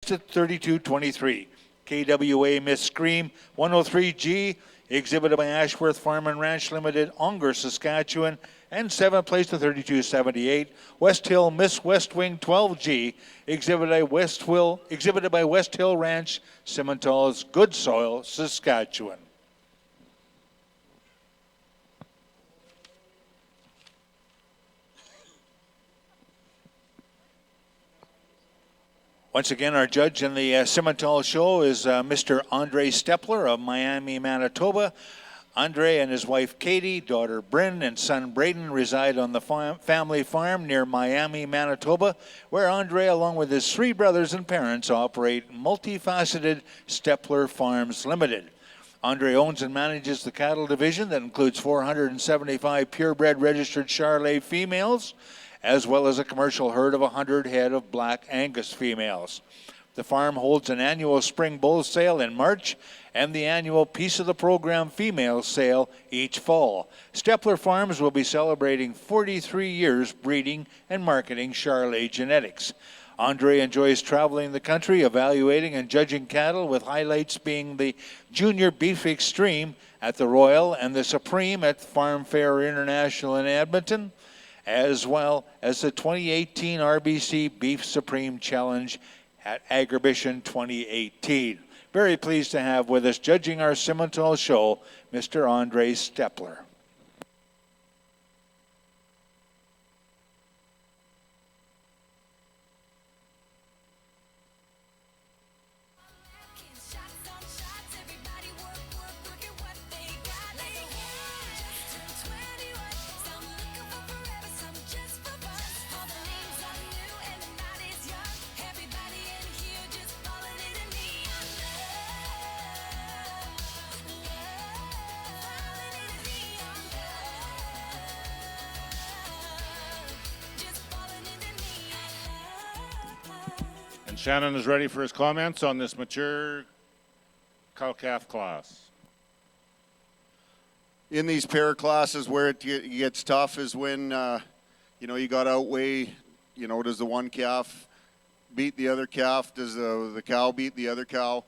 placed at 32.23. KWA Miss Scream 103G, exhibited by Ashworth Farm and Ranch Limited, Onger, Saskatchewan, and 7th place to 32.78. West Hill Miss West Wing 12G, exhibited by West Hill Ranch, Simmental's Good Soil, Saskatchewan. Once again, our judge in the Simmental show is Mr. Andre Stepler of Miami, Manitoba. Andre and his wife Katie, daughter Bryn, and son Braden reside on the family farm near Miami, Manitoba, where Andre, along with his 3 brothers and parents, operate multifaceted Stepler Farms Limited. Andre owns and manages the cattle division that includes 475 purebred registered Charolais females, as well as a commercial herd of 100 head of Black Angus females. The farm holds an annual spring bull sale in March and the annual Piece of the Program female sale each fall. Stepler Farms will be celebrating 43 years breeding and marketing Charolais genetics. Andre enjoys traveling the country, evaluating and judging cattle, with highlights being the Junior Beef Extreme at the Royal and the Supreme at Farm Fair International in Edmonton, as well as the 2018 RBC Beef Supreme Challenge at Agribition 2018. Very pleased to have with us, judging our Simmental show, Mr. Andre Stepler. Shannon is ready for his comments on this mature cow-calf class. In these pair classes, where it gets tough is when, you got to outweigh, does the one calf beat the other calf? Does the cow beat the other cow?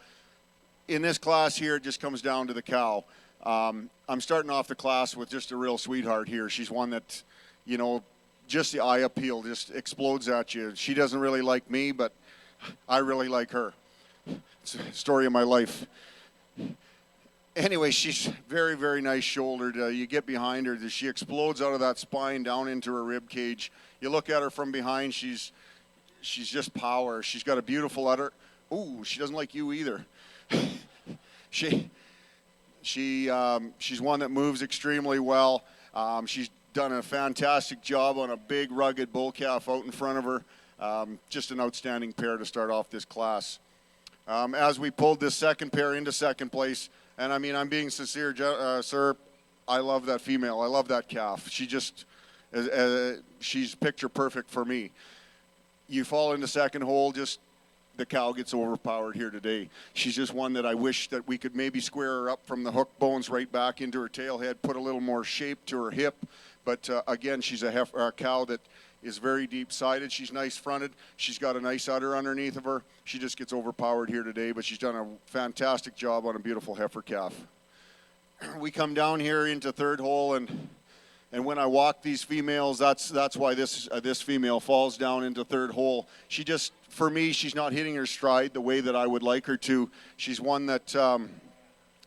In this class here, it just comes down to the cow. I'm starting off the class with just a real sweetheart here. She's one that, just the eye appeal just explodes at you. She doesn't really like me, but I really like her. It's a story of my life. Anyway, she's very, very nice shouldered. You get behind her, she explodes out of that spine down into her rib cage. You look at her from behind, she's just power. She's got a beautiful udder. Ooh, she doesn't like you either. She's one that moves extremely well. She's done a fantastic job on a big, rugged bull calf out in front of her. Just an outstanding pair to start off this class. As we pulled this second pair into second place, and I'm being sincere, sir, I love that female. I love that calf. She's picture perfect for me. You fall into second hole, just the cow gets overpowered here today. She's just one that I wish that we could maybe square her up from the hook bones right back into her tail head, put a little more shape to her hip. But again, she's a cow that is very deep-sided. She's nice-fronted. She's got a nice udder underneath of her. She just gets overpowered here today, but she's done a fantastic job on a beautiful heifer calf. We come down here into third hole, and when I walk these females, that's why this female falls down into third hole. She just, for me, she's not hitting her stride the way that I would like her to. She's one that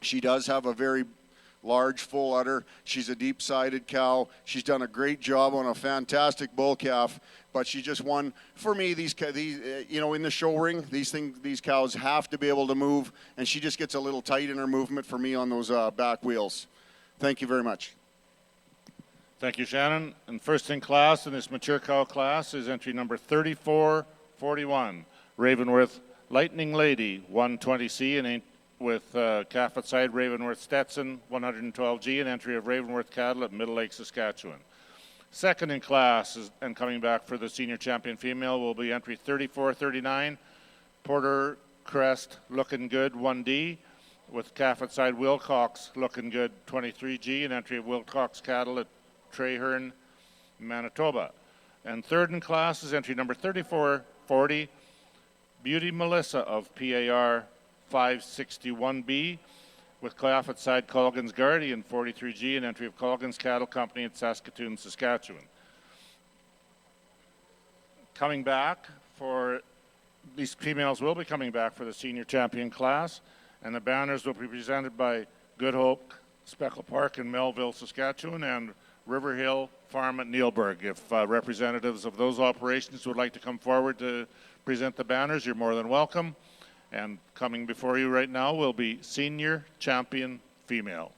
she does have a very large, full udder. She's a deep-sided cow. She's done a great job on a fantastic bull calf, but she just won. For me, these in the show ring, these cows have to be able to move, and she just gets a little tight in her movement for me on those back wheels. Thank you very much. Thank you, Shannon. And first in class in this mature cow class is entry number 3441, Ravenworth Lightning Lady 120C, and with calf at side Ravenworth Stetson 112G, an entry of Ravenworth cattle at Middle Lake, Saskatchewan. Second in class and coming back for the senior champion female will be entry 3439, Porter Crest Looking Good 1D, with calf at side Wilcox Looking Good 23G, an entry of Wilcox cattle at Traherne, Manitoba. And third in class is entry number 3440, Beauty Melissa of PAR 561B with calf at side Colgan's Guardian 43G, an entry of Colgan's Cattle Company in Saskatoon, Saskatchewan. Coming back for, these females will be coming back for the senior champion class, and the banners will be presented by Good Hope, Speckle Park in Melville, Saskatchewan, and River Hill Farm at Neilburg. If representatives of those operations would like to come forward to present the banners, you're more than welcome. And coming before you right now will be senior champion female.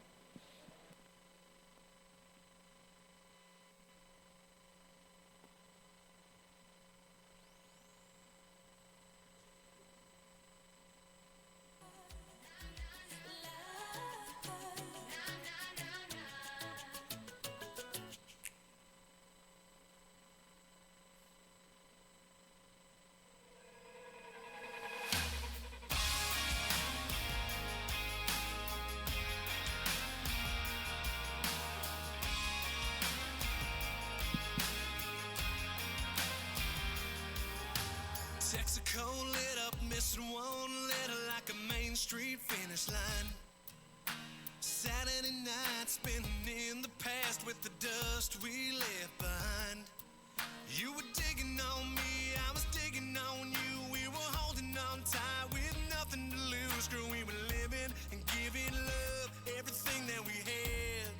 Texaco lit up, missing one letter like a Main Street finish line. Saturday night spinning in the past with the dust we left behind. You were digging on me, I was digging on you. We were holding on tight with nothing to lose. Girl, we were living and giving love, everything that we had.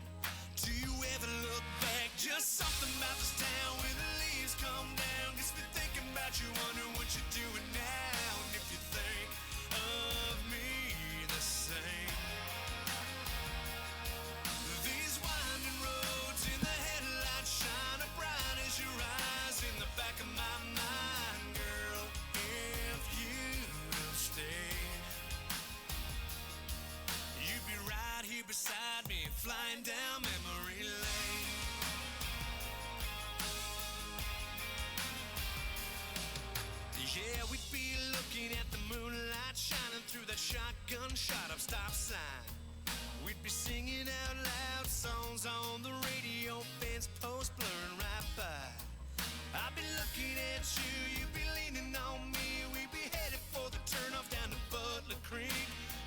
Do you ever look back? Just something about this town when the leaves come down. Gets me thinking about you, wonder what you're doing now. And if you think of me the same. These winding roads in the headlights shine as bright as your eyes in the back of my mind, girl. If you will stay, you'd be right here beside me, flying down memory lane. Yeah, we'd be looking at the moonlight shining through that shotgun shot up stop sign. We'd be singing out loud songs on the radio, fence post blurring right by. I'd be looking at you, you'd be leaning on me. We'd be headed for the turnoff down to Butler Creek.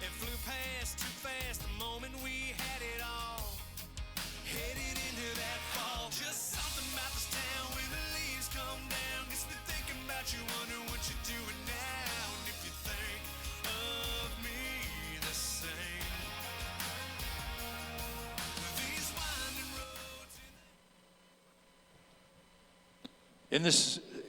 It flew past too fast the moment we had it all. Headed into that fall. Just something about this town when the leaves come down. Gets me thinking about you, wonder what you're doing now. And if you think of me the same. These winding roads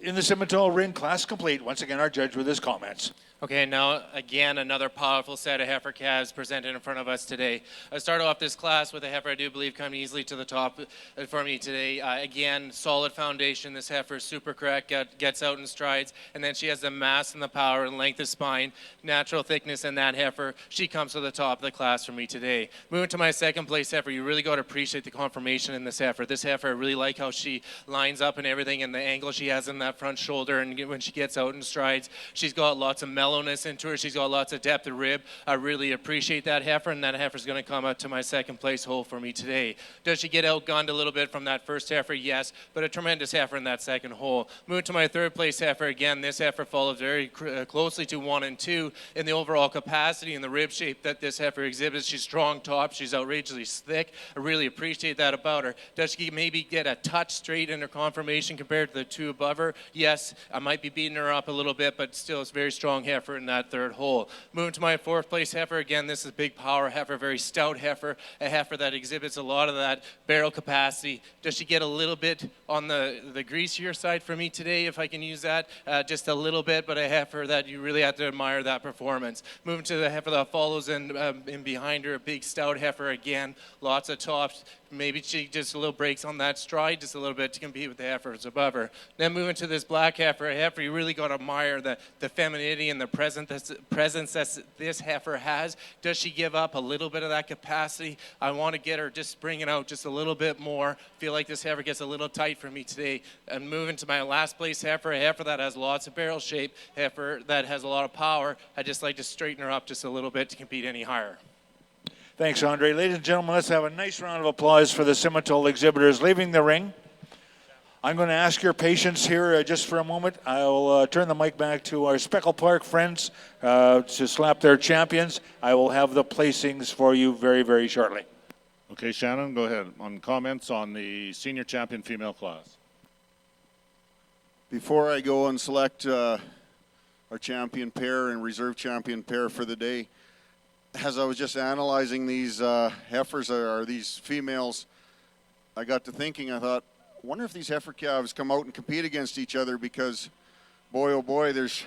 In the Simmental ring, class complete. Once again, our judge with his comments. Okay, now again, another powerful set of heifer calves presented in front of us today. I start off this class with a heifer I do believe coming easily to the top for me today. Again, solid foundation. This heifer is super correct, gets out in strides, and then she has the mass and the power and length of spine, natural thickness in that heifer. She comes to the top of the class for me today. Moving to my second place heifer, you really got to appreciate the conformation in this heifer. This heifer, I really like how she lines up and everything, and the angle she has in that front shoulder, and when she gets out in strides, she's got lots of mellowness into her. She's got lots of depth of rib. I really appreciate that heifer, and that heifer's going to come out to my second place hole for me today. Does she get outgunned a little bit from that first heifer? Yes, but a tremendous heifer in that second hole. Moving to my third place heifer, again, this heifer follows very closely to 1 and 2 in the overall capacity and the rib shape that this heifer exhibits. She's strong top. She's outrageously thick. I really appreciate that about her. Does she maybe get a touch straight in her conformation compared to the two above her? Yes, I might be beating her up a little bit, but still it's a very strong heifer in that third hole. Moving to my fourth place heifer, again, this is big power heifer, very stout heifer, a heifer that exhibits a lot of that barrel capacity. Does she get a little bit on the greasier side for me today, if I can use that? Just a little bit, but a heifer that you really have to admire that performance. Moving to the heifer that follows in behind her, a big stout heifer again, lots of tops. Maybe she just a little breaks on that stride just a little bit to compete with the heifers above her. Then moving to this black heifer, a heifer you really got to admire the femininity and the presence that this heifer has. Does she give up a little bit of that capacity? I want to get her just bringing out just a little bit more. Feel like this heifer gets a little tight for me today. And moving to my last place heifer, a heifer that has lots of barrel shape, heifer that has a lot of power. I just like to straighten her up just a little bit to compete any higher. Thanks, Andre. Ladies and gentlemen, let's have a nice round of applause for the Simmental exhibitors leaving the ring. I'm going to ask your patience here just for a moment. I'll turn the mic back to our Speckle Park friends to slap their champions. I will have the placings for you very, very shortly. Okay, Shannon, go ahead on comments on the senior champion female class. Before I go and select our champion pair and reserve champion pair for the day, as I was just analyzing these heifers or these females, I got to thinking, I thought, I wonder if these heifer calves come out and compete against each other, because boy, oh boy, there's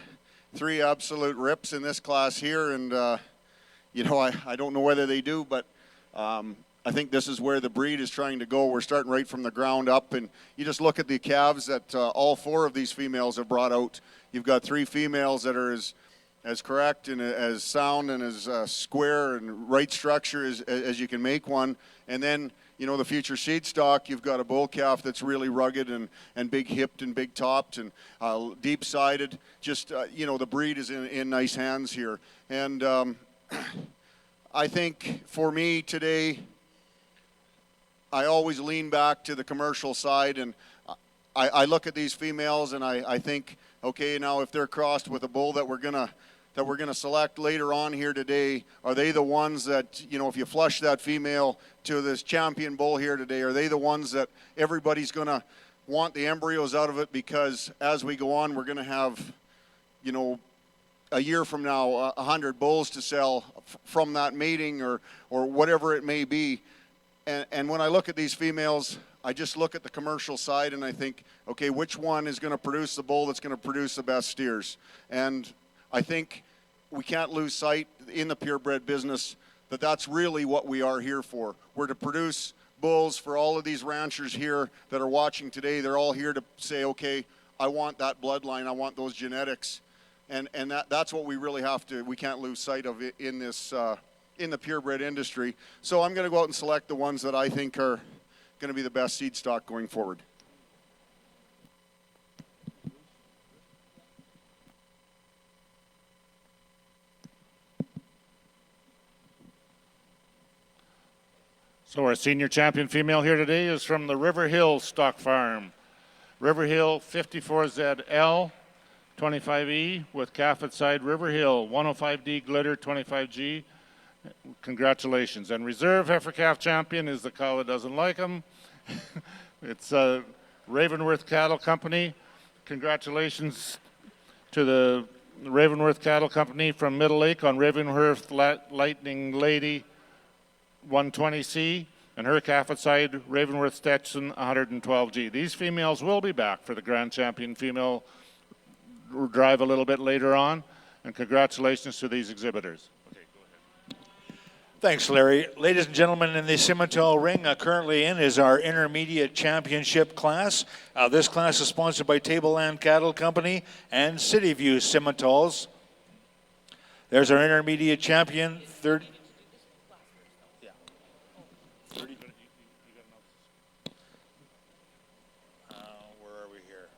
3 absolute rips in this class here, and I don't know whether they do, but I think this is where the breed is trying to go. We're starting right from the ground up, and you just look at the calves that all 4 of these females have brought out. You've got 3 females that are as correct and as sound and as square and right structure as you can make one, and then the future seed stock, you've got a bull calf that's really rugged and big hipped and big topped and deep sided. Just, the breed is in nice hands here. And I think for me today, I always lean back to the commercial side, and I look at these females and I think, okay, now if they're crossed with a bull that we're gonna select later on here today, are they the ones that, if you flush that female to this champion bull here today, are they the ones that everybody's gonna want the embryos out of it? Because as we go on, we're gonna have, a year from now, 100 bulls to sell from that mating or whatever it may be. And when I look at these females, I just look at the commercial side and I think, okay, which one is gonna produce the bull that's gonna produce the best steers? And I think we can't lose sight in the purebred business that that's really what we are here for. We're to produce bulls for all of these ranchers here that are watching today. They're all here to say, okay, I want that bloodline, I want those genetics. And that's what we really have to, we can't lose sight of in this, in the purebred industry. So I'm gonna go out and select the ones that I think are gonna be the best seed stock going forward. So our senior champion female here today is from the River Hill Stock Farm. River Hill 54ZL 25E with calf at side River Hill 105D glitter 25G. Congratulations. And reserve heifer calf champion is the cow that doesn't like them. It's Ravenworth Cattle Company. Congratulations to the Ravenworth Cattle Company from Middle Lake on Ravenworth Lightning Lady 120C and her calf at side Ravenworth Stetson 112G. These females will be back for the Grand Champion female drive a little bit later on, and congratulations to these exhibitors. Okay, go ahead. Thanks, Larry. Ladies and gentlemen, in the Simmental ring currently in is our intermediate championship class. This class is sponsored by Tableland Cattle Company and Cityview Simmentals. There's our intermediate champion, third. Where are we here?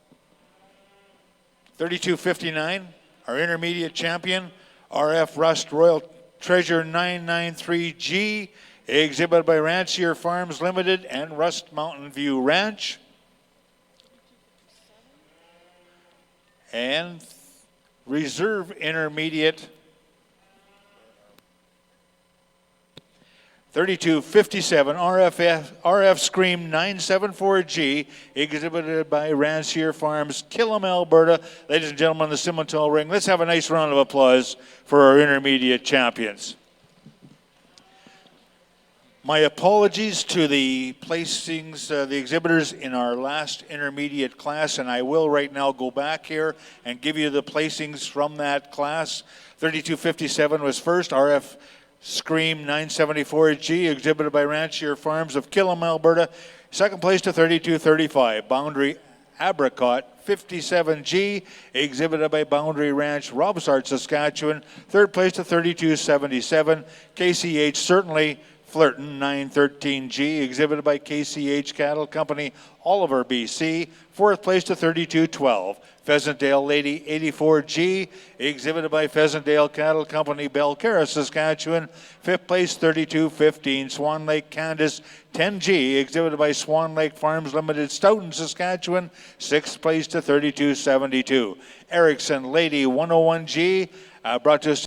3259, our intermediate champion, RF Rust Royal Treasure 993G, exhibited by Rancier Farms Limited and Rust Mountain View Ranch. And reserve intermediate 3257 RF Scream 974G, exhibited by Rancier Farms, Killam, Alberta. Ladies and gentlemen, the Simmental ring. Let's have a nice round of applause for our intermediate champions. My apologies to the placings, the exhibitors in our last intermediate class, and I will right now go back here and give you the placings from that class. 3257 was first, RF Scream 974G, exhibited by Rancier Farms of Killam, Alberta. Second place to 3235, Boundary Apricot 57G, exhibited by Boundary Ranch, Robsart, Saskatchewan. Third place to 3277, KCH Certainly Flirton 913G, exhibited by KCH Cattle Company, Oliver, BC. Fourth place to 3212. Pheasantdale Lady 84G, exhibited by Pheasantdale Cattle Company, Belcarra, Saskatchewan. Fifth place 3215. Swan Lake Candace 10G, exhibited by Swan Lake Farms Limited, Stoughton, Saskatchewan. Sixth place to 3272. Erickson Lady 101G, brought to us